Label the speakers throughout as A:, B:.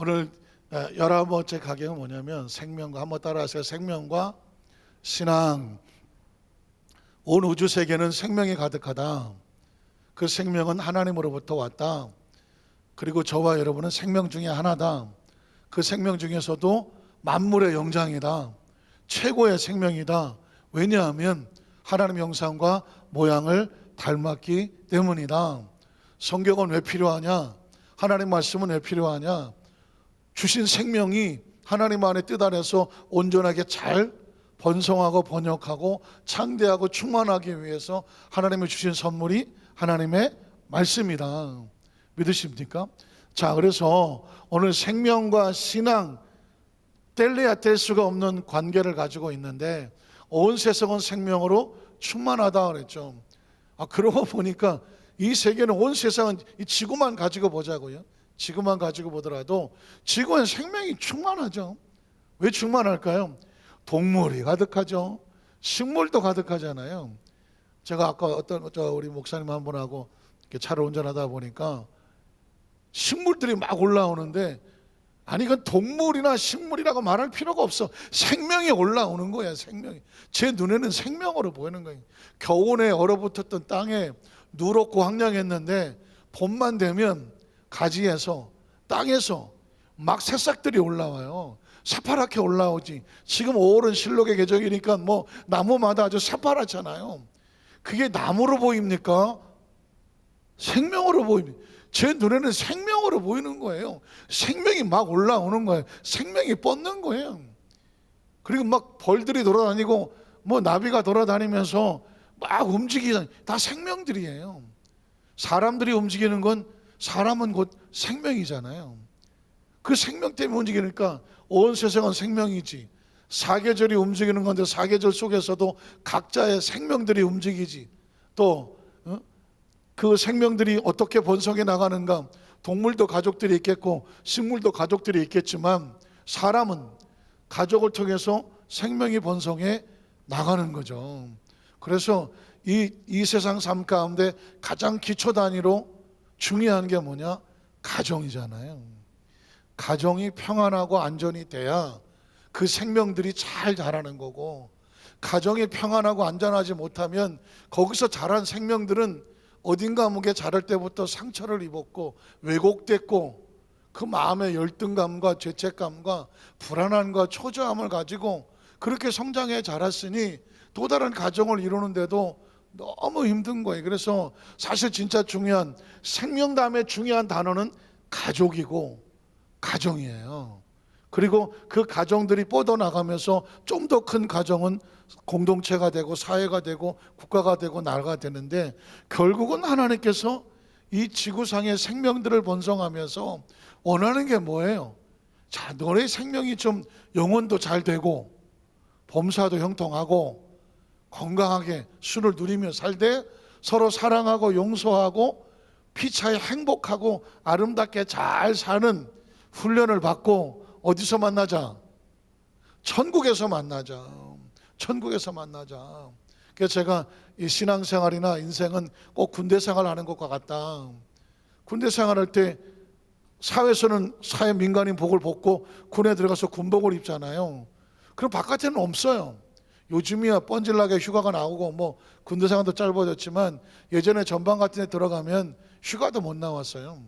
A: 오늘 11번째 강의는 뭐냐면 생명과, 한번 따라하세요. 생명과 신앙. 온 우주 세계는 생명이 가득하다. 그 생명은 하나님으로부터 왔다. 그리고 저와 여러분은 생명 중에 하나다. 그 생명 중에서도 만물의 영장이다. 최고의 생명이다. 왜냐하면 하나님 형상과 모양을 닮았기 때문이다. 성경은 왜 필요하냐? 하나님 말씀은 왜 필요하냐? 주신 생명이 하나님 안에 뜻 안에서 온전하게 잘 번성하고 번역하고 창대하고 충만하기 위해서 하나님이 주신 선물이 하나님의 말씀이다. 믿으십니까? 자, 그래서 오늘 생명과 신앙, 뗄래야 뗄 수가 없는 관계를 가지고 있는데, 온 세상은 생명으로 충만하다 그랬죠. 그러고 보니까 이 세계는, 온 세상은 이 지구만 가지고 보자고요. 지구만 가지고 보더라도 지구엔 생명이 충만하죠. 왜 충만할까요? 동물이 가득하죠. 식물도 가득하잖아요. 제가 아까 우리 목사님 한 분하고 이렇게 차를 운전하다 보니까 식물들이 막 올라오는데, 아니 이건 동물이나 식물이라고 말할 필요가 없어. 생명이 올라오는 거야. 생명이. 제 눈에는 생명으로 보이는 거예요. 겨우내 얼어붙었던 땅에 누렇고 황량했는데 봄만 되면 가지에서, 땅에서 막 새싹들이 올라와요. 새파랗게 올라오지. 지금 5월은 실록의 계절이니까 뭐 나무마다 아주 새파랗잖아요. 그게 나무로 보입니까? 생명으로 보입니다. 제 눈에는 생명으로 보이는 거예요. 생명이 막 올라오는 거예요. 생명이 뻗는 거예요. 그리고 막 벌들이 돌아다니고 뭐 나비가 돌아다니면서 막 움직이는, 다 생명들이에요. 사람들이 움직이는 건, 사람은 곧 생명이잖아요. 그 생명 때문에 움직이니까 온 세상은 생명이지. 사계절이 움직이는 건데 사계절 속에서도 각자의 생명들이 움직이지. 또 그 생명들이 어떻게 번성해 나가는가. 동물도 가족들이 있겠고 식물도 가족들이 있겠지만 사람은 가족을 통해서 생명이 번성해 나가는 거죠. 그래서 이 세상 삶 가운데 가장 기초 단위로 중요한 게 뭐냐? 가정이잖아요. 가정이 평안하고 안전이 돼야 그 생명들이 잘 자라는 거고, 가정이 평안하고 안전하지 못하면 거기서 자란 생명들은 어딘가 모르게 자랄 때부터 상처를 입었고 왜곡됐고, 그 마음의 열등감과 죄책감과 불안함과 초조함을 가지고 그렇게 성장해 자랐으니 또 다른 가정을 이루는데도 너무 힘든 거예요. 그래서 사실 진짜 중요한, 생명 다음에 중요한 단어는 가족이고 가정이에요. 그리고 그 가정들이 뻗어나가면서 좀 더 큰 가정은 공동체가 되고 사회가 되고 국가가 되고 나라가 되는데, 결국은 하나님께서 이 지구상의 생명들을 번성하면서 원하는 게 뭐예요? 자, 너의 생명이 좀 영혼도 잘 되고 범사도 형통하고 건강하게 순을 누리며 살되 서로 사랑하고 용서하고 피차에 행복하고 아름답게 잘 사는 훈련을 받고, 어디서 만나자? 천국에서 만나자. 천국에서 만나자. 그래서 제가 이 신앙생활이나 인생은 꼭 군대 생활하는 것과 같다. 군대 생활할 때 사회에서는 사회 민간인 복을 벗고 군에 들어가서 군복을 입잖아요. 그럼 바깥에는 없어요. 요즘이야 뻔질나게 휴가가 나오고 뭐 군대 생활도 짧아졌지만 예전에 전방 같은 데 들어가면 휴가도 못 나왔어요.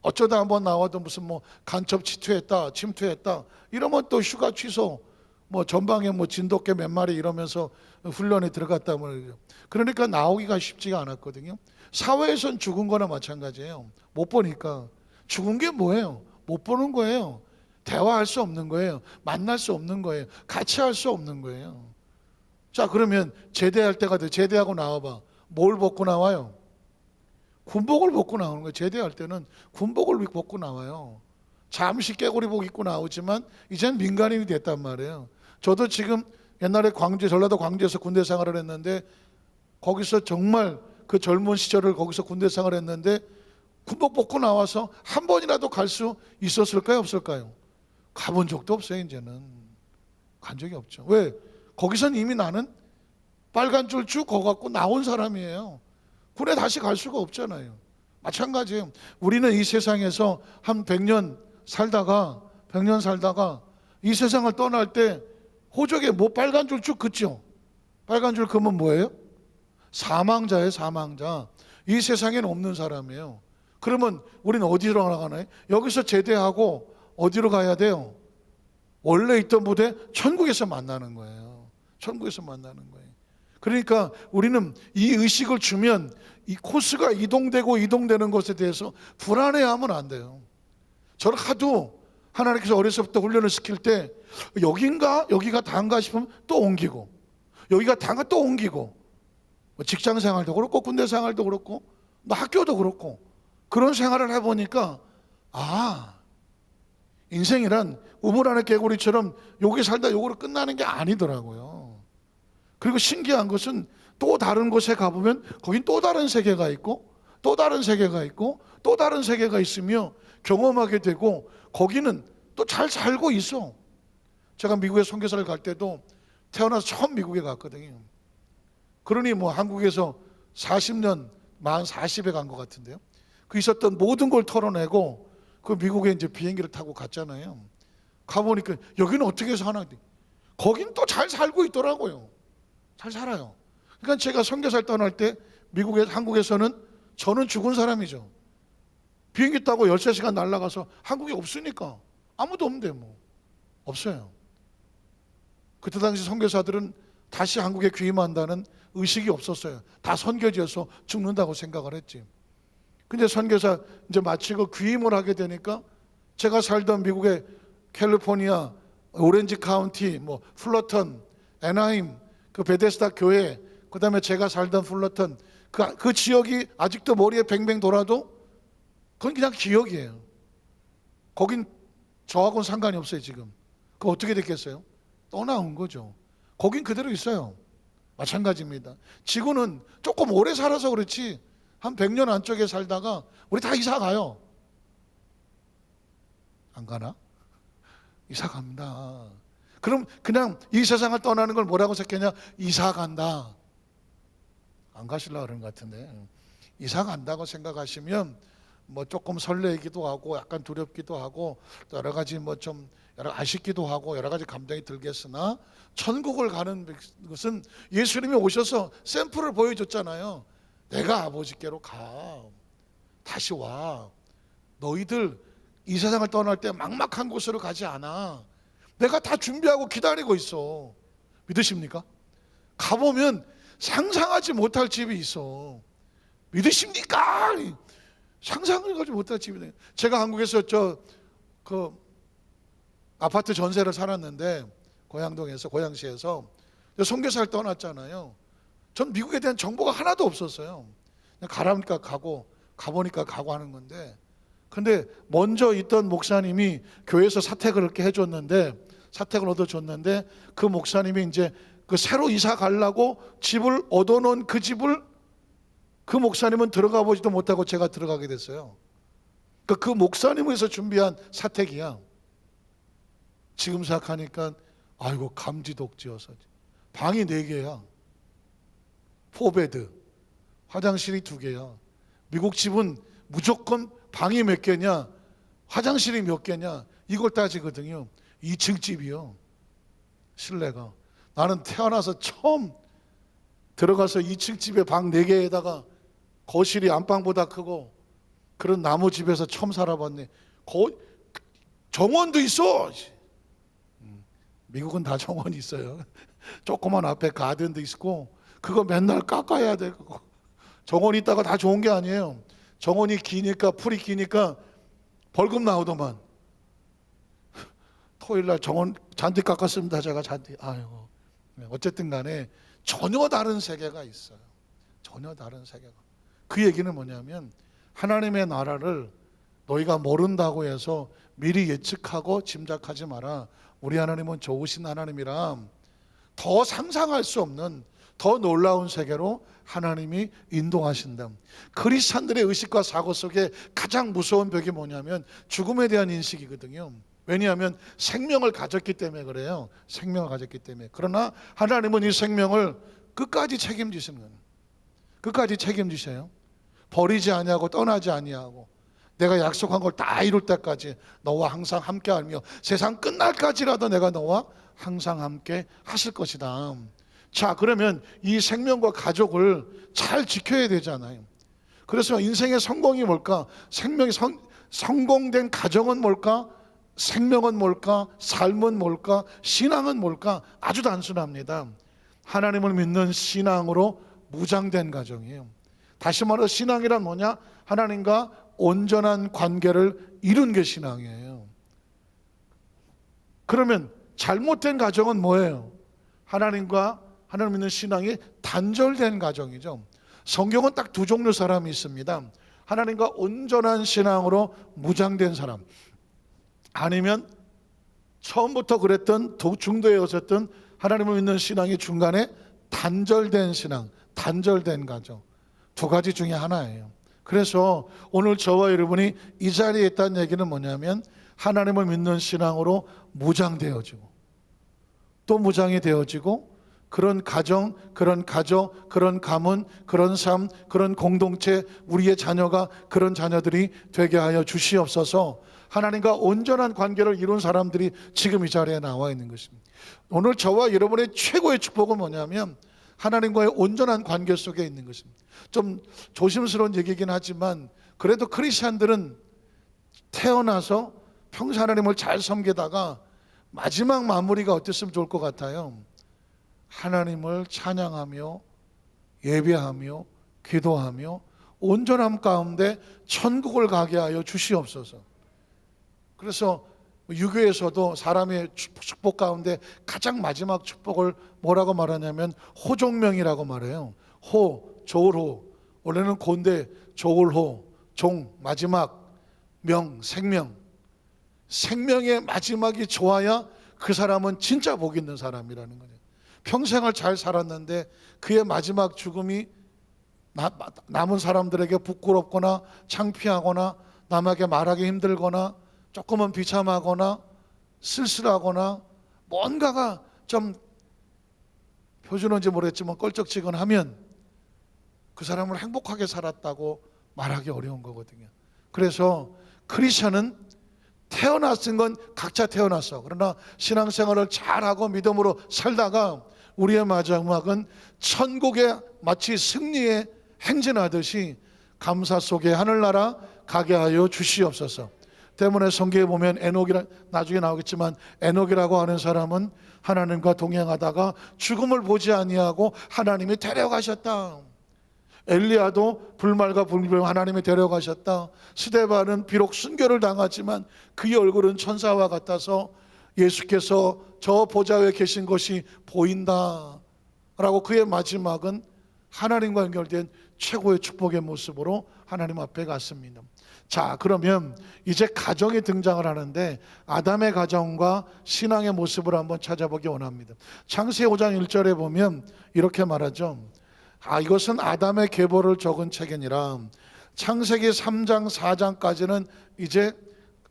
A: 어쩌다 한번 나와도 무슨 뭐 간첩 침투했다 이러면 또 휴가 취소, 뭐 전방에 뭐 진돗개 몇 마리 이러면서 훈련에 들어갔다 말이죠. 그러니까 나오기가 쉽지가 않았거든요. 사회에선 죽은 거나 마찬가지예요. 못 보니까. 죽은 게 뭐예요? 못 보는 거예요. 대화할 수 없는 거예요. 만날 수 없는 거예요. 같이 할 수 없는 거예요. 자, 그러면 제대할 때가 돼. 제대하고 나와봐. 뭘 벗고 나와요? 군복을 벗고 나오는 거예요. 제대할 때는 군복을 벗고 나와요. 잠시 깨구리복 입고 나오지만 이젠 민간인이 됐단 말이에요. 저도 지금 옛날에 전라도 광주에서 군대 생활을 했는데, 거기서 정말 그 젊은 시절을 거기서 군대 생활을 했는데 군복 벗고 나와서 한 번이라도 갈 수 있었을까요? 없을까요? 가본 적도 없어요. 이제는 간 적이 없죠. 왜? 거기선 이미 나는 빨간 줄 쭉 거갖고 나온 사람이에요. 군에 다시 갈 수가 없잖아요. 마찬가지예요. 우리는 이 세상에서 한 100년 살다가 100년 살다가 이 세상을 떠날 때 호적에 뭐 빨간 줄 쭉 긋죠. 빨간 줄 그으면 뭐예요? 사망자예요. 사망자. 이 세상에는 없는 사람이에요. 그러면 우리는 어디로 나가나요? 여기서 제대하고 어디로 가야 돼요? 원래 있던 부대 천국에서 만나는 거예요. 천국에서 만나는 거예요. 그러니까 우리는 이 의식을 주면 이 코스가 이동되는 것에 대해서 불안해하면 안 돼요. 저는 하도 하나님께서 어려서부터 훈련을 시킬 때 여긴가 여기가 다인가 싶으면 또 옮기고, 여기가 다인가 또 옮기고, 직장 생활도 그렇고 군대 생활도 그렇고 학교도 그렇고 그런 생활을 해보니까 인생이란 우물 안의 개구리처럼 여기 살다 여기로 끝나는 게 아니더라고요. 그리고 신기한 것은 또 다른 곳에 가보면 거긴 또 다른 세계가 있고 또 다른 세계가 있고 또 다른 세계가 있으며 경험하게 되고 거기는 또 잘 살고 있어. 제가 미국에 선교사를 갈 때도 태어나서 처음 미국에 갔거든요. 그러니 뭐 한국에서 40년 만 40에 간 것 같은데요. 그 있었던 모든 걸 털어내고 그 미국에 이제 비행기를 타고 갔잖아요. 가보니까 여기는 어떻게 사나? 거긴 또 잘 살고 있더라고요. 잘 살아요. 그러니까 제가 선교사를 떠날 때 한국에서는 저는 죽은 사람이죠. 비행기 타고 13시간 날아가서 한국에 없으니까 아무도 없는데 뭐 없어요. 그때 당시 선교사들은 다시 한국에 귀임한다는 의식이 없었어요. 다 선교지여서 죽는다고 생각을 했지. 근데 선교사 이제 마치고 귀임을 하게 되니까 제가 살던 미국의 캘리포니아, 오렌지 카운티, 뭐 플러턴, 애나임, 그 베데스다 교회, 그 다음에 제가 살던 플러턴, 그 지역이 아직도 머리에 뱅뱅 돌아도 그건 그냥 기억이에요. 거긴 저하고는 상관이 없어요 지금. 그거 어떻게 됐겠어요? 떠나온 거죠. 거긴 그대로 있어요. 마찬가지입니다. 지구는 조금 오래 살아서 그렇지 한 100년 안쪽에 살다가 우리 다 이사 가요. 안 가나? 이사 갑니다. 그럼 그냥 이 세상을 떠나는 걸 뭐라고 생각하냐? 이사 간다. 안 가시려고 그러는 것 같은데, 이사 간다고 생각하시면 뭐 조금 설레기도 하고 약간 두렵기도 하고 여러 가지 뭐 좀 여러 아쉽기도 하고 여러 가지 감정이 들겠으나, 천국을 가는 것은 예수님이 오셔서 샘플을 보여줬잖아요. 내가 아버지께로 가. 다시 와. 너희들 이 세상을 떠날 때 막막한 곳으로 가지 않아. 내가 다 준비하고 기다리고 있어. 믿으십니까? 가보면 상상하지 못할 집이 있어. 믿으십니까? 상상을 하지 못할 집이네. 제가 한국에서 그 아파트 전세를 살았는데 고양시에서 선교사를 떠났잖아요. 전 미국에 대한 정보가 하나도 없었어요. 그냥 가라니까 가고 가보니까 가고 하는 건데, 근데 먼저 있던 목사님이 교회에서 사택을 이렇게 해줬는데, 사택을 얻어줬는데 그 목사님이 이제 그 새로 이사 가려고 집을 얻어놓은 그 집을 그 목사님은 들어가 보지도 못하고 제가 들어가게 됐어요. 그 목사님을 위해서 준비한 사택이야. 지금 생각하니까 아이고 감지덕지여서. 방이 4개야. 4베드. 화장실이 2개야. 미국 집은 무조건 방이 몇 개냐, 화장실이 몇 개냐, 이걸 따지거든요. 2층 집이요. 실내가. 나는 태어나서 처음 들어가서 2층 집에 방 4개에다가 거실이 안방보다 크고 그런 나무 집에서 처음 살아봤네. 정원도 있어. 미국은 다 정원이 있어요. 조그만 앞에 가든도 있고 그거 맨날 깎아야 돼. 그거. 정원이 있다가 다 좋은 게 아니에요. 정원이 기니까, 풀이 기니까 벌금 나오더만. 토요일날 정원 잔디 깎았습니다. 제가 잔디. 아이고. 어쨌든 간에 전혀 다른 세계가 있어요. 전혀 다른 세계가. 그 얘기는 뭐냐면 하나님의 나라를 너희가 모른다고 해서 미리 예측하고 짐작하지 마라. 우리 하나님은 좋으신 하나님이라 더 상상할 수 없는 더 놀라운 세계로 하나님이 인도하신다. 크리스찬들의 의식과 사고 속에 가장 무서운 벽이 뭐냐면 죽음에 대한 인식이거든요. 왜냐하면 생명을 가졌기 때문에 그래요. 생명을 가졌기 때문에. 그러나 하나님은 이 생명을 끝까지 책임지시는 거예요. 끝까지 책임지셔요. 버리지 아니하고 떠나지 아니하고 내가 약속한 걸 다 이룰 때까지 너와 항상 함께하며 세상 끝날까지라도 내가 너와 항상 함께 하실 것이다. 자, 그러면 이 생명과 가족을 잘 지켜야 되잖아요. 그래서 인생의 성공이 뭘까? 성공된 가정은 뭘까? 생명은 뭘까? 삶은 뭘까? 신앙은 뭘까? 아주 단순합니다. 하나님을 믿는 신앙으로 무장된 가정이에요. 다시 말해 신앙이란 뭐냐? 하나님과 온전한 관계를 이룬 게 신앙이에요. 그러면 잘못된 가정은 뭐예요? 하나님 믿는 신앙이 단절된 가정이죠. 성경은 딱 두 종류 사람이 있습니다. 하나님과 온전한 신앙으로 무장된 사람, 아니면 처음부터 그랬던 중도에 있었던 하나님을 믿는 신앙이 중간에 단절된 신앙, 단절된 가정, 두 가지 중에 하나예요. 그래서 오늘 저와 여러분이 이 자리에 있다는 얘기는 뭐냐면 하나님을 믿는 신앙으로 무장되어지고 또 무장이 되어지고 그런 가정, 그런 가족, 그런 가문, 그런 삶, 그런 공동체, 우리의 자녀가 그런 자녀들이 되게 하여 주시옵소서. 하나님과 온전한 관계를 이룬 사람들이 지금 이 자리에 나와 있는 것입니다. 오늘 저와 여러분의 최고의 축복은 뭐냐면 하나님과의 온전한 관계 속에 있는 것입니다. 좀 조심스러운 얘기이긴 하지만 그래도 크리스찬들은 태어나서 평생 하나님을 잘 섬기다가 마지막 마무리가 어땠으면 좋을 것 같아요. 하나님을 찬양하며 예배하며 기도하며 온전함 가운데 천국을 가게 하여 주시옵소서. 그래서 유교에서도 사람의 축복 가운데 가장 마지막 축복을 뭐라고 말하냐면 호종명이라고 말해요. 호, 조울호. 원래는 고인데 조울호, 종, 마지막, 명, 생명. 생명의 마지막이 좋아야 그 사람은 진짜 복 있는 사람이라는 거죠. 평생을 잘 살았는데 그의 마지막 죽음이 남은 사람들에게 부끄럽거나 창피하거나 남에게 말하기 힘들거나 조금은 비참하거나 쓸쓸하거나 뭔가가 좀 표준어인지 모르겠지만 껄쩍지근하면 그 사람을 행복하게 살았다고 말하기 어려운 거거든요. 그래서 크리스천은 태어났은 건 각자 태어났어. 그러나 신앙생활을 잘하고 믿음으로 살다가 우리의 마지막은 천국에 마치 승리에 행진하듯이 감사 속에 하늘나라 가게 하여 주시옵소서. 때문에 성경에 보면 나중에 나오겠지만 에녹이라고 하는 사람은 하나님과 동행하다가 죽음을 보지 아니하고 하나님이 데려가셨다. 엘리야도 불말과 불비로 하나님이 데려가셨다. 스데반은 비록 순교를 당하지만 그의 얼굴은 천사와 같아서 예수께서 저 보좌에 계신 것이 보인다 라고 그의 마지막은 하나님과 연결된 최고의 축복의 모습으로 하나님 앞에 갔습니다. 자, 그러면 이제 가정이 등장을 하는데 아담의 가정과 신앙의 모습을 한번 찾아보기 원합니다. 창세기 5장 1절에 보면 이렇게 말하죠. 이것은 아담의 계보를 적은 책이니라. 창세기 3장 4장까지는 이제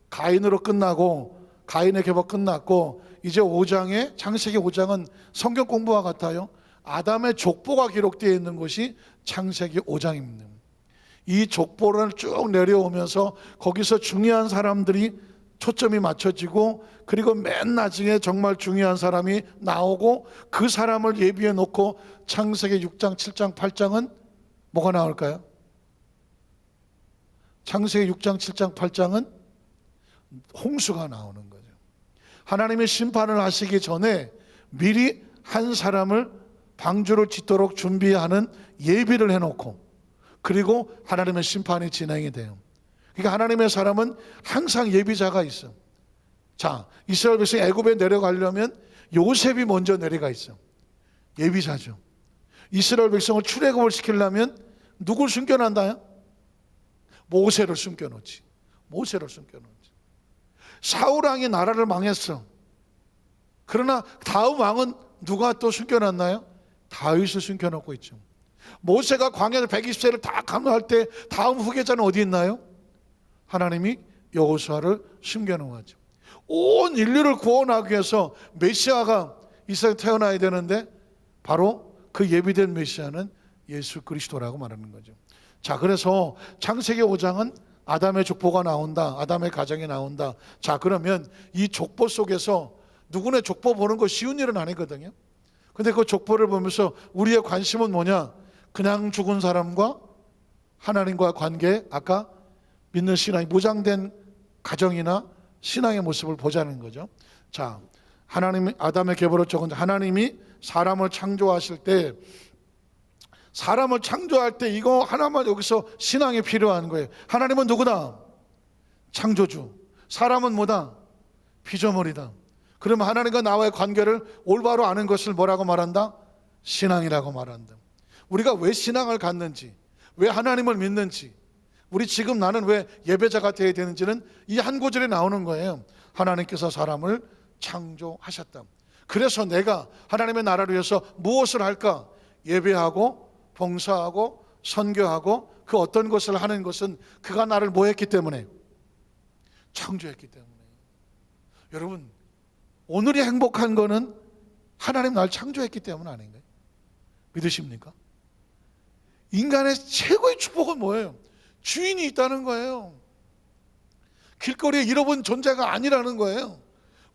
A: 가인으로 끝나고 가인의 계보 끝났고 이제 5장에 창세기 5장은 성경 공부와 같아요. 아담의 족보가 기록되어 있는 것이 창세기 5장입니다. 이 족보를 쭉 내려오면서 거기서 중요한 사람들이 초점이 맞춰지고 그리고 맨 나중에 정말 중요한 사람이 나오고 그 사람을 예비해 놓고 창세기 6장, 7장, 8장은 뭐가 나올까요? 창세기 6장, 7장, 8장은 홍수가 나오는 거죠. 하나님이 심판을 하시기 전에 미리 한 사람을 방주를 짓도록 준비하는 예비를 해놓고 그리고 하나님의 심판이 진행이 돼요. 그러니까 하나님의 사람은 항상 예비자가 있어. 자, 이스라엘 백성이 애굽에 내려가려면 요셉이 먼저 내려가 있어. 예비자죠. 이스라엘 백성을 출애굽을 시키려면 누굴 숨겨놓나요? 모세를 숨겨놓지. 모세를 숨겨놓지. 사울 왕이 나라를 망했어. 그러나 다음 왕은 누가 또 숨겨놨나요? 다윗을 숨겨놓고 있죠. 모세가 광야에서 120세를 다 감수할 때 다음 후계자는 어디 있나요? 하나님이 여호수아를 숨겨놓았죠. 온 인류를 구원하기 위해서 메시아가 이스라엘에 태어나야 되는데 바로 그 예비된 메시아는 예수 그리스도라고 말하는 거죠. 자, 그래서 창세기 5장은 아담의 족보가 나온다. 아담의 가정이 나온다. 자, 그러면 이 족보 속에서 누구네 족보 보는 거 쉬운 일은 아니거든요. 근데 그 족보를 보면서 우리의 관심은 뭐냐? 그냥 죽은 사람과 하나님과 관계, 아까 믿는 신앙이 무장된 가정이나 신앙의 모습을 보자는 거죠. 자, 하나님이 아담의 계보를 적은 하나님이 사람을 창조하실 때, 사람을 창조할 때 이거 하나만 여기서 신앙이 필요한 거예요. 하나님은 누구다? 창조주. 사람은 뭐다? 피조물이다. 그러면 하나님과 나와의 관계를 올바로 아는 것을 뭐라고 말한다? 신앙이라고 말한다. 우리가 왜 신앙을 갖는지, 왜 하나님을 믿는지, 우리 지금 나는 왜 예배자가 되어야 되는지는 이 한 구절에 나오는 거예요. 하나님께서 사람을 창조하셨다. 그래서 내가 하나님의 나라를 위해서 무엇을 할까? 예배하고 봉사하고 선교하고 그 어떤 것을 하는 것은 그가 나를 뭐 했기 때문에? 창조했기 때문에. 여러분, 오늘이 행복한 거는 하나님 날 창조했기 때문 아닌가요? 믿으십니까? 인간의 최고의 축복은 뭐예요? 주인이 있다는 거예요. 길거리에 잃어본 존재가 아니라는 거예요.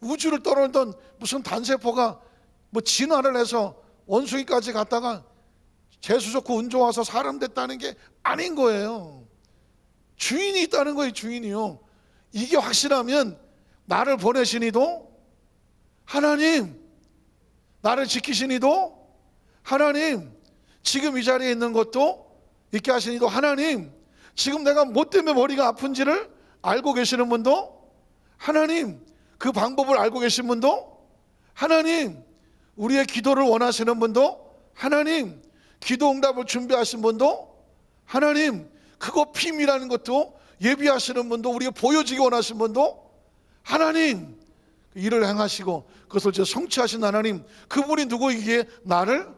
A: 우주를 떠돌던 무슨 단세포가 뭐 진화를 해서 원숭이까지 갔다가 재수 좋고 운 좋아서 사람 됐다는 게 아닌 거예요. 주인이 있다는 거예요. 주인이요. 이게 확실하면 나를 보내신 이도 하나님, 나를 지키신 이도 하나님, 지금 이 자리에 있는 것도 있게 하신 이도 하나님, 지금 내가 뭐 때문에 머리가 아픈지를 알고 계시는 분도 하나님, 그 방법을 알고 계신 분도 하나님, 우리의 기도를 원하시는 분도 하나님, 기도 응답을 준비하신 분도 하나님, 그거 핌이라는 것도 예비하시는 분도, 우리가 보여지기 원하신 분도 하나님, 일을 행하시고 그것을 성취하신 하나님, 그분이 누구이기에 나를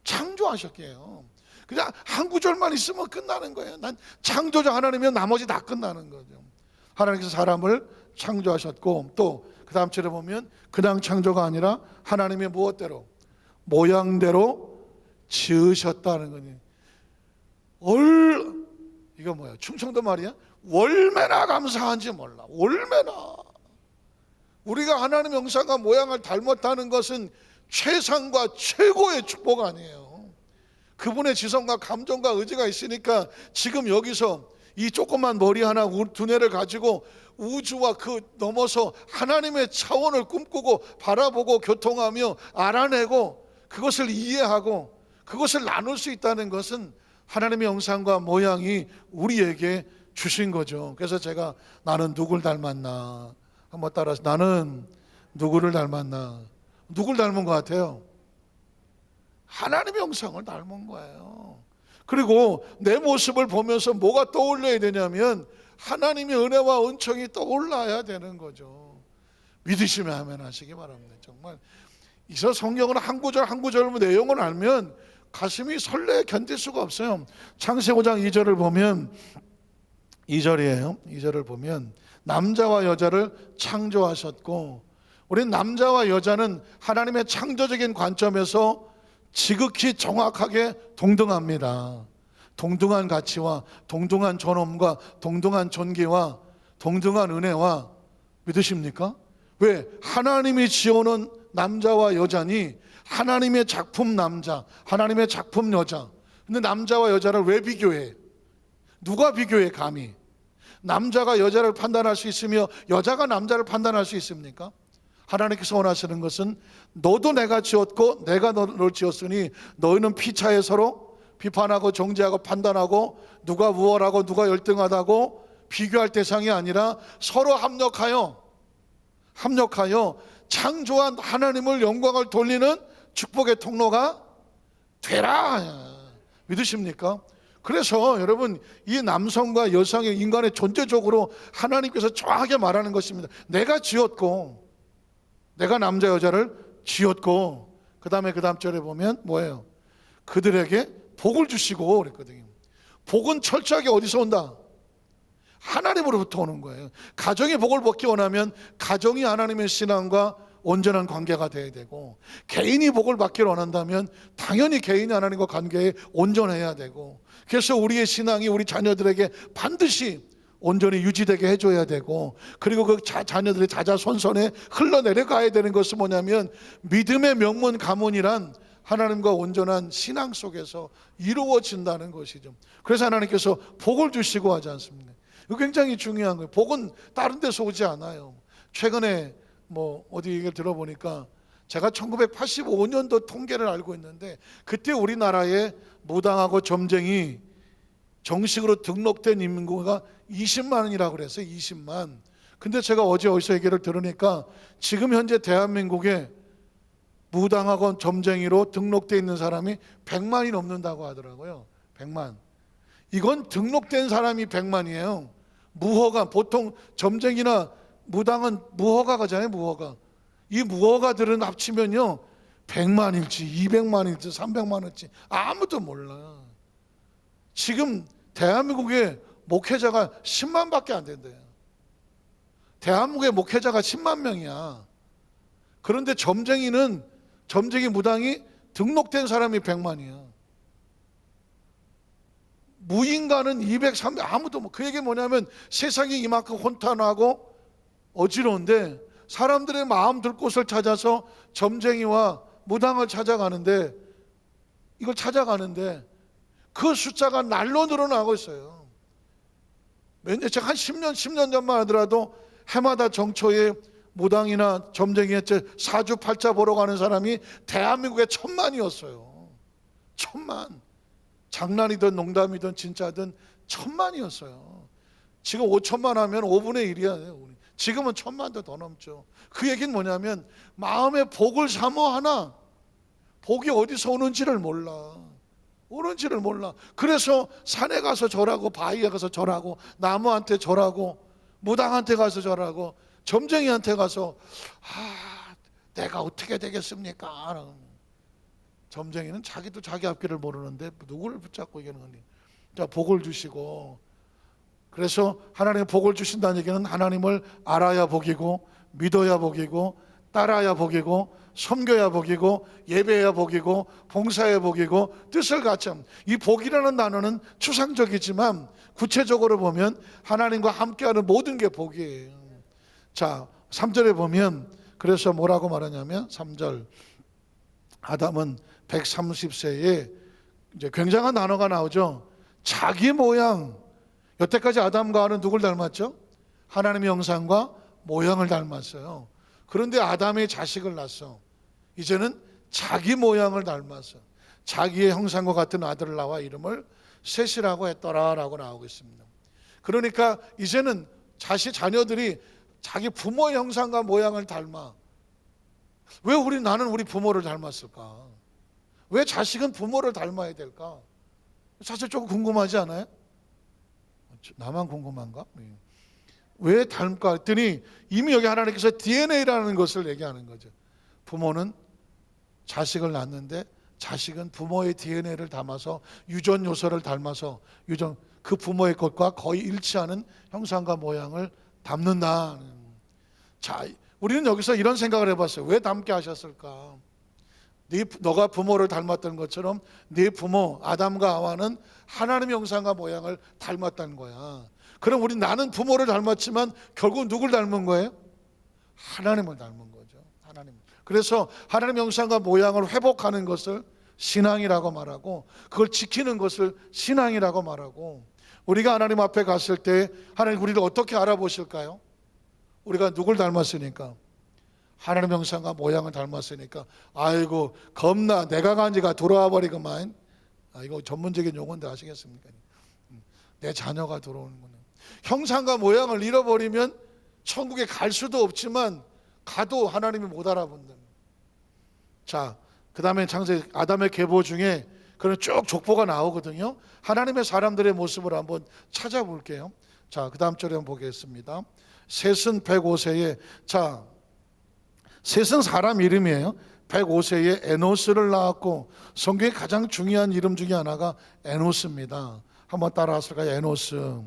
A: 창조하셨게요. 그냥 한 구절만 있으면 끝나는 거예요. 난 창조자 하나님이면 나머지 다 끝나는 거죠. 하나님께서 사람을 창조하셨고, 또 그 다음 절에 보면 그냥 창조가 아니라 하나님의 무엇대로? 모양대로 지으셨다는 거니. 이거 뭐야? 충청도 말이야? 얼마나 감사한지 몰라. 얼마나. 우리가 하나님의 형상과 모양을 닮았다는 것은 최상과 최고의 축복 아니에요. 그분의 지성과 감정과 의지가 있으니까 지금 여기서 이 조그만 머리 하나 두뇌를 가지고 우주와 그 넘어서 하나님의 차원을 꿈꾸고 바라보고 교통하며 알아내고 그것을 이해하고 그것을 나눌 수 있다는 것은 하나님의 형상과 모양이 우리에게 주신 거죠. 그래서 제가 나는 누굴 닮았나 한번 따라서, 나는 누구를 닮았나? 누굴 닮은 것 같아요? 하나님의 형상을 닮은 거예요. 그리고 내 모습을 보면서 뭐가 떠올려야 되냐면 하나님의 은혜와 은총이 떠올라야 되는 거죠. 믿으시면 아멘 하시기 바랍니다. 정말 이서 성경은 한 구절 한 구절 내용을 알면 가슴이 설레 견딜 수가 없어요. 창세기 5장 2절을 보면 2절이에요. 2절을 보면 남자와 여자를 창조하셨고, 우리 남자와 여자는 하나님의 창조적인 관점에서 지극히 정확하게 동등합니다. 동등한 가치와 동등한 존엄과 동등한 존귀와 동등한 은혜와, 믿으십니까? 왜? 하나님이 지어놓은 남자와 여자니 하나님의 작품 남자, 하나님의 작품 여자. 근데 남자와 여자를 왜 비교해? 누가 비교해 감히? 남자가 여자를 판단할 수 있으며 여자가 남자를 판단할 수 있습니까? 하나님께서 원하시는 것은 너도 내가 지었고 내가 너를 지었으니 너희는 피차에 서로 비판하고 정죄하고 판단하고 누가 우월하고 누가 열등하다고 비교할 대상이 아니라 서로 합력하여 창조한 하나님을 영광을 돌리는 축복의 통로가 되라. 믿으십니까? 그래서 여러분, 이 남성과 여성의 인간의 존재적으로 하나님께서 정확하게 말하는 것입니다. 내가 지었고, 내가 남자 여자를 지었고, 그 다음에 그 다음 절에 보면 뭐예요? 그들에게 복을 주시고 그랬거든요. 복은 철저하게 어디서 온다? 하나님으로부터 오는 거예요. 가정이 복을 받기 원하면 가정이 하나님의 신앙과 온전한 관계가 돼야 되고, 개인이 복을 받기를 원한다면 당연히 개인이 하나님과 관계에 온전해야 되고, 그래서 우리의 신앙이 우리 자녀들에게 반드시 온전히 유지되게 해줘야 되고, 그리고 그 자녀들의 자자손손에 흘러내려가야 되는 것은 뭐냐면 믿음의 명문 가문이란 하나님과 온전한 신앙 속에서 이루어진다는 것이죠. 그래서 하나님께서 복을 주시고 하지 않습니까? 이거 굉장히 중요한 거예요. 복은 다른 데서 오지 않아요. 최근에 어디 얘기를 들어보니까 제가 1985년도 통계를 알고 있는데, 그때 우리나라에 무당하고 점쟁이 정식으로 등록된 인구가 20만이라고 그랬어요. 20만. 근데 제가 어디서 얘기를 들으니까 지금 현재 대한민국에 무당하고 점쟁이로 등록되어 있는 사람이 100만이 넘는다고 하더라고요. 100만. 이건 등록된 사람이 100만이에요. 무허가, 보통 점쟁이나 무당은 무허가잖아요. 무허가. 이 무허가들은 합치면요 100만일지 200만일지 300만일지 아무도 몰라. 지금 대한민국에 목회자가 10만밖에 안 된대요. 대한민국의 목회자가 10만 명이야. 그런데 점쟁이 무당이 등록된 사람이 100만이야. 무인가는 200, 300 아무도 그 얘기 뭐냐면 세상이 이만큼 혼돈하고 어지러운데 사람들의 마음 들 곳을 찾아서 점쟁이와 무당을 찾아가는데 그 숫자가 날로 늘어나고 있어요. 제가 한 10년 전만 하더라도 해마다 정초에 무당이나 점쟁이의 사주팔자 보러 가는 사람이 대한민국에 1000만이었어요. 1000만. 장난이든 농담이든 진짜든 1000만이었어요. 지금 5천만 하면 5분의 1이야. 지금은 1000만도 더 넘죠. 그 얘기는 뭐냐면 마음의 복을 사모하나 복이 어디서 오는지를 몰라. 그래서 산에 가서 절하고 바위에 가서 절하고 나무한테 절하고 무당한테 가서 절하고 점쟁이한테 가서 내가 어떻게 되겠습니까? 점쟁이는 자기도 자기 앞길을 모르는데 누구를 붙잡고 얘기하는 거니? 자, 복을 주시고, 그래서 하나님의 복을 주신다는 얘기는 하나님을 알아야 복이고, 믿어야 복이고, 따라야 복이고, 섬겨야 복이고, 예배해야 복이고, 봉사해야 복이고, 뜻을 갖참. 이 복이라는 단어는 추상적이지만 구체적으로 보면 하나님과 함께하는 모든 게 복이에요. 자, 3절에 보면 그래서 뭐라고 말하냐면 3절, 아담은 130세에 이제 굉장한 단어가 나오죠. 자기 모양. 여태까지 아담과 하와는 누굴 닮았죠? 하나님의 형상과 모양을 닮았어요. 그런데 아담이 자식을 낳았어. 이제는 자기 모양을 닮았어. 자기의 형상과 같은 아들을 낳아 이름을 셋이라고 했더라라고 나오고 있습니다. 그러니까 이제는 자녀들이 자기 부모의 형상과 모양을 닮아. 왜 나는 우리 부모를 닮았을까? 왜 자식은 부모를 닮아야 될까? 사실 조금 궁금하지 않아요? 나만 궁금한가? 왜 닮을까 했더니 이미 여기 하나님께서 DNA라는 것을 얘기하는 거죠. 부모는 자식을 낳는데 자식은 부모의 DNA를 담아서 유전 요소를 닮아서 그 부모의 것과 거의 일치하는 형상과 모양을 담는다. 자, 우리는 여기서 이런 생각을 해봤어요. 왜 닮게 하셨을까? 너가 부모를 닮았던 것처럼 네 부모 아담과 하와는 하나님의 형상과 모양을 닮았다는 거야. 그럼 나는 부모를 닮았지만 결국 누굴 닮은 거예요? 하나님을 닮은 거죠. 하나님. 그래서 하나님의 형상과 모양을 회복하는 것을 신앙이라고 말하고, 그걸 지키는 것을 신앙이라고 말하고, 우리가 하나님 앞에 갔을 때 하나님 우리를 어떻게 알아보실까요? 우리가 누굴 닮았으니까, 하나님 형상과 모양을 닮았으니까, 아이고 겁나 내가 간지가 돌아와 버리고만. 이거 전문적인 용어인데 아시겠습니까? 내 자녀가 들어오는구나. 형상과 모양을 잃어버리면 천국에 갈 수도 없지만 가도 하나님이 못 알아본다. 자, 그 다음에 창세기 아담의 계보 중에 그런 쭉 족보가 나오거든요. 하나님의 사람들의 모습을 한번 찾아볼게요. 자, 그 다음 절에 한번 보겠습니다. 셋은 105세에, 자, 셋은 사람 이름이에요. 105세에 에노스를 낳았고, 성경의 가장 중요한 이름 중에 하나가 에노스입니다. 한번 따라하실까요? 에노스.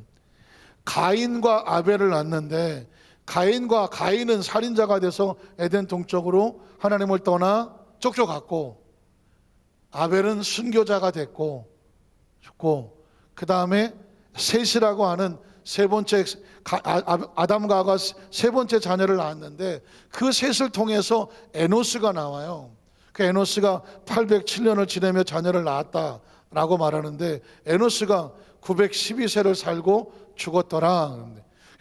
A: 가인과 아벨을 낳았는데, 가인은 살인자가 돼서 에덴 동쪽으로 하나님을 떠나 쫓겨갔고, 아벨은 순교자가 됐고, 그 다음에 셋이라고 하는 세 번째 아담과 하와가 세 번째 자녀를 낳았는데 그 셋을 통해서 에노스가 나와요. 그 에노스가 807년을 지내며 자녀를 낳았다라고 말하는데 에노스가 912세를 살고 죽었더라.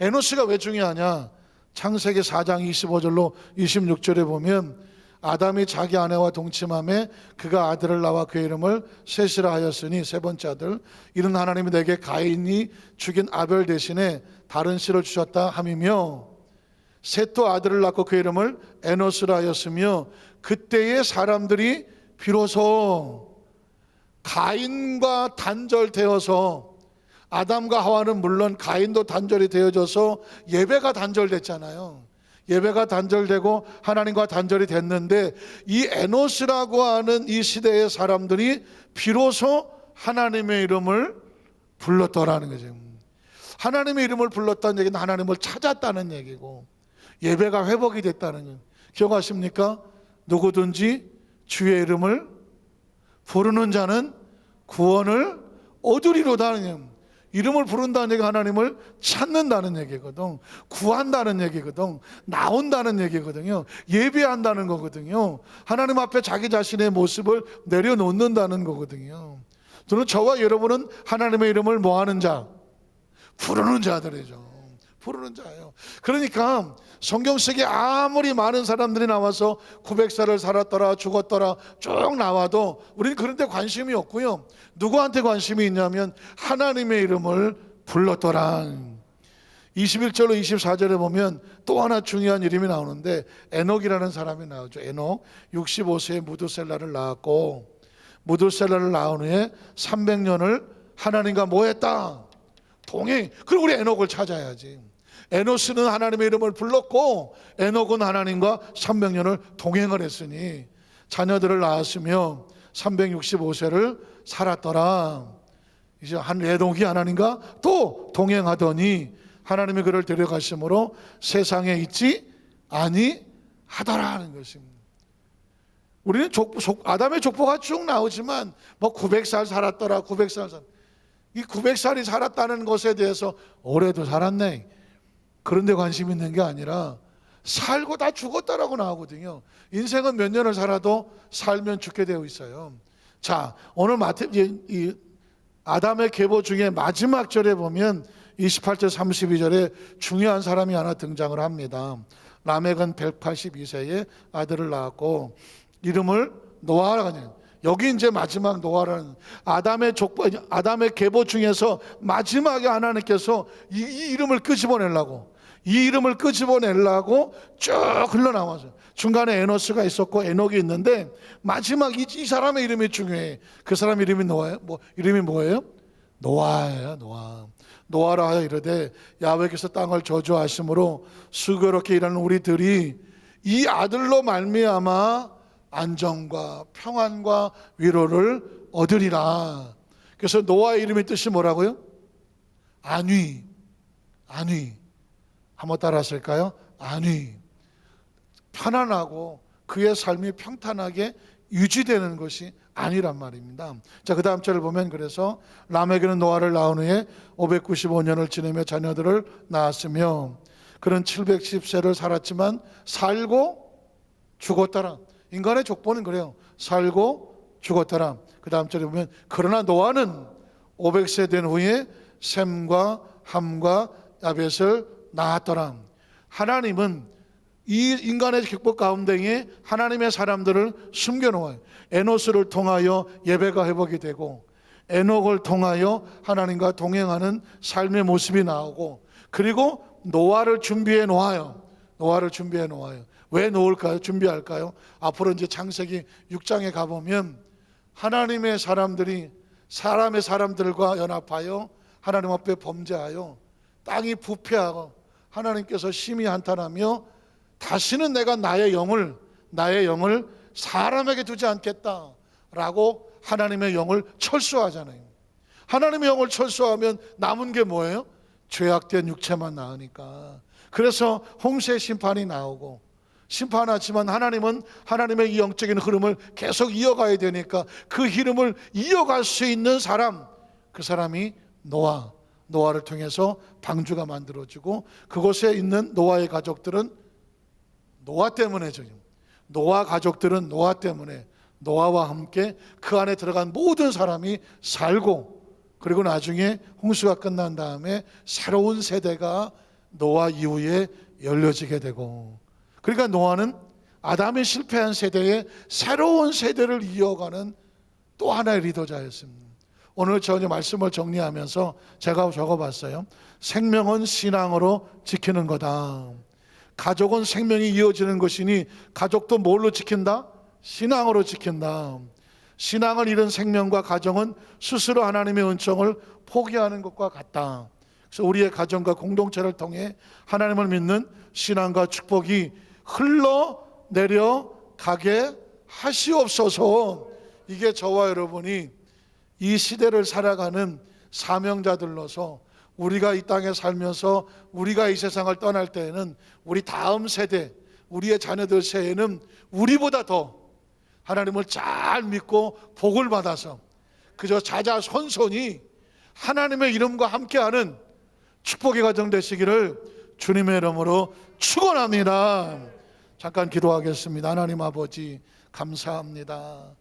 A: 에노스가 왜 중요하냐? 창세기 4장 25절로 26절에 보면 아담이 자기 아내와 동침함에 그가 아들을 낳아 그 이름을 셋이라 하였으니 세 번째 아들 이는 하나님이 내게 가인이 죽인 아벨 대신에 다른 씨를 주셨다 함이며 셋도 아들을 낳고 그 이름을 에노스라 하였으며 그때의 사람들이 비로소 가인과 단절되어서 아담과 하와는 물론 가인도 단절이 되어져서 예배가 단절됐잖아요. 예배가 단절되고 하나님과 단절이 됐는데 이 에노스라고 하는 이 시대의 사람들이 비로소 하나님의 이름을 불렀더라는 거죠. 하나님의 이름을 불렀다는 얘기는 하나님을 찾았다는 얘기고 예배가 회복이 됐다는 거예요. 기억하십니까? 누구든지 주의 이름을 부르는 자는 구원을 얻으리로다는 얘기입니다. 이름을 부른다는 얘기가 하나님을 찾는다는 얘기거든. 구한다는 얘기거든. 나온다는 얘기거든요. 예배한다는 거거든요. 하나님 앞에 자기 자신의 모습을 내려놓는다는 거거든요. 저는 저와 여러분은 하나님의 이름을 뭐하는 자? 부르는 자들이죠. 부르는 자예요. 그러니까 성경 속에 아무리 많은 사람들이 나와서 900살을 살았더라 죽었더라 쭉 나와도 우리는 그런 데 관심이 없고요. 누구한테 관심이 있냐면 하나님의 이름을 불렀더라. 21절로 24절에 보면 또 하나 중요한 이름이 나오는데 에녹이라는 사람이 나오죠. 에녹 65세에 무드셀라를 낳았고 무드셀라를 낳은 후에 300년을 하나님과 뭐 했다? 동행. 그리고 우리 에녹을 찾아야지. 에노스는 하나님의 이름을 불렀고 에녹은 하나님과 300년을 동행을 했으니 자녀들을 낳았으며 365세를 살았더라. 이제 한 에녹이 하나님과 또 동행하더니 하나님이 그를 데려가심으로 세상에 있지 아니하더라는 것입니다. 우리는 아담의 족보가 쭉 나오지만 뭐 900살 살았더라 900살 이 900살이 살았다는 것에 대해서 올해도 살았네 그런 데 관심 있는 게 아니라 살고 다 죽었다라고 나오거든요. 인생은 몇 년을 살아도 살면 죽게 되어 있어요. 자, 오늘 이 아담의 계보 중에 마지막 절에 보면 28절 32절에 중요한 사람이 하나 등장을 합니다. 라멕은 182세에 아들을 낳았고 이름을 노아라 하냐. 여기 이제 마지막 노아라는 아담의 계보 중에서 마지막에 하나님께서 이 이름을 끄집어내려고 쭉 흘러나와서 중간에 에노스가 있었고 에녹이 있는데 마지막 이 사람의 이름이 중요해. 그 사람 이름이 노아예요. 이름이 뭐예요? 노아예요. 노아라 하여 이르되 야훼께서 땅을 저주하심으로 수고롭게 일하는 우리들이 이 아들로 말미암아 안정과 평안과 위로를 얻으리라. 그래서 노아의 이름의 뜻이 뭐라고요? 안위. 한번 따라 하실까요? 안위. 편안하고 그의 삶이 평탄하게 유지되는 것이 안위란 말입니다. 자, 그 다음 절을 보면 그래서 라멕은 노아를 낳은 후에 595년을 지내며 자녀들을 낳았으며 그는 710세를 살았지만 살고 죽었더라. 인간의 족보는 그래요. 살고 죽었더라. 그 다음 절에 보면 그러나 노아는 500세 된 후에 셈과 함과 야벳을 낳았더라. 하나님은 이 인간의 족보 가운데에 하나님의 사람들을 숨겨놓아요. 에노스를 통하여 예배가 회복이 되고 에녹을 통하여 하나님과 동행하는 삶의 모습이 나오고 그리고 노아를 준비해 놓아요. 왜 놓을까요? 준비할까요? 앞으로 이제 창세기 6장에 가보면 하나님의 사람들이 사람의 사람들과 연합하여 하나님 앞에 범죄하여 땅이 부패하고 하나님께서 심히 한탄하며 다시는 내가 나의 영을 사람에게 두지 않겠다라고 하나님의 영을 철수하잖아요. 하나님의 영을 철수하면 남은 게 뭐예요? 죄악된 육체만 나으니까. 그래서 홍수의 심판이 나오고 심판하지만 하나님은 하나님의 이 영적인 흐름을 계속 이어가야 되니까 그 흐름을 이어갈 수 있는 사람, 그 사람이 노아를 통해서 방주가 만들어지고 그곳에 있는 노아의 가족들은 노아 때문에죠. 노아 가족들은 노아 때문에 노아와 함께 그 안에 들어간 모든 사람이 살고, 그리고 나중에 홍수가 끝난 다음에 새로운 세대가 노아 이후에 열려지게 되고, 그러니까 노아는 아담이 실패한 세대에 새로운 세대를 이어가는 또 하나의 리더자였습니다. 오늘 저희 말씀을 정리하면서 제가 적어봤어요. 생명은 신앙으로 지키는 거다. 가족은 생명이 이어지는 것이니 가족도 뭘로 지킨다? 신앙으로 지킨다. 신앙을 잃은 생명과 가정은 스스로 하나님의 은총을 포기하는 것과 같다. 그래서 우리의 가정과 공동체를 통해 하나님을 믿는 신앙과 축복이 흘러내려가게 하시옵소서. 이게 저와 여러분이 이 시대를 살아가는 사명자들로서 우리가 이 땅에 살면서 우리가 이 세상을 떠날 때에는 우리 다음 세대, 우리의 자녀들 세에는 우리보다 더 하나님을 잘 믿고 복을 받아서 그저 자자손손이 하나님의 이름과 함께하는 축복의 가정 되시기를 주님의 이름으로 축원합니다. 잠깐 기도하겠습니다. 하나님 아버지 감사합니다.